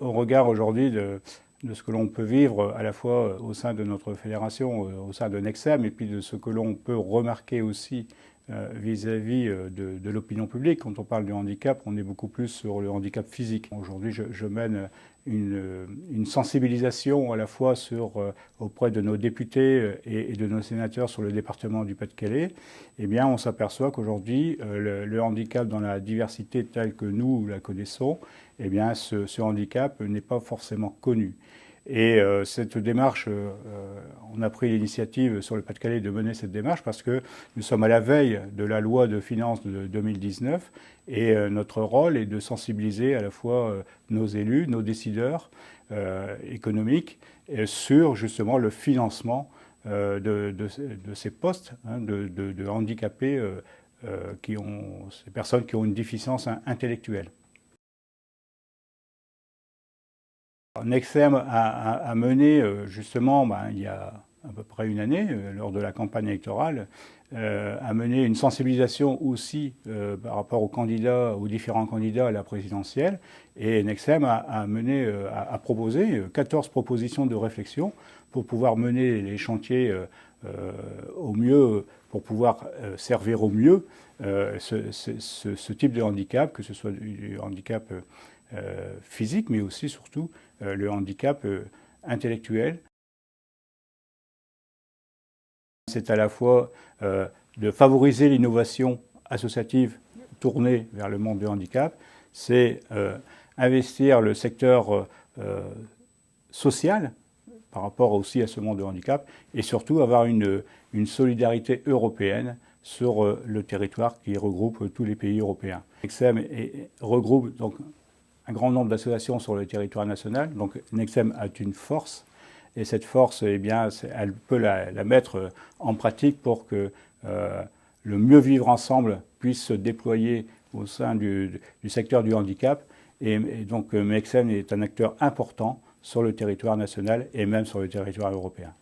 Au regard aujourd'hui de ce que l'on peut vivre à la fois au sein de notre fédération, au sein de Nexem, et puis de ce que l'on peut remarquer aussi vis-à-vis de l'opinion publique. Quand on parle du handicap, on est beaucoup plus sur le handicap physique. Aujourd'hui, je mène une sensibilisation à la fois auprès de nos députés et de nos sénateurs sur le département du Pas-de-Calais. Eh bien, on s'aperçoit qu'aujourd'hui, le handicap dans la diversité telle que nous la connaissons, eh bien, ce handicap n'est pas forcément connu. Et cette démarche, on a pris l'initiative sur le Pas-de-Calais de mener cette démarche parce que nous sommes à la veille de la loi de finances de 2019 et notre rôle est de sensibiliser à la fois nos élus, nos décideurs économiques sur justement le financement de ces postes de handicapés ces personnes qui ont une déficience intellectuelle. Nexem a mené justement, il y a à peu près une année, lors de la campagne électorale, a mené une sensibilisation aussi par rapport aux différents candidats à la présidentielle. Et Nexem a proposé 14 propositions de réflexion pour pouvoir mener les chantiers au mieux, pour pouvoir servir au mieux ce type de handicap, que ce soit du handicap physique, mais aussi surtout le handicap intellectuel. C'est à la fois de favoriser l'innovation associative tournée vers le monde du handicap, c'est investir le secteur social par rapport aussi à ce monde du handicap, et surtout avoir une solidarité européenne sur le territoire qui regroupe tous les pays européens. Nexem regroupe donc un grand nombre d'associations sur le territoire national. Donc Nexem a une force, et cette force, eh bien, elle peut la mettre en pratique pour que le mieux vivre ensemble puisse se déployer au sein du secteur du handicap. Et donc Nexem est un acteur important sur le territoire national et même sur le territoire européen.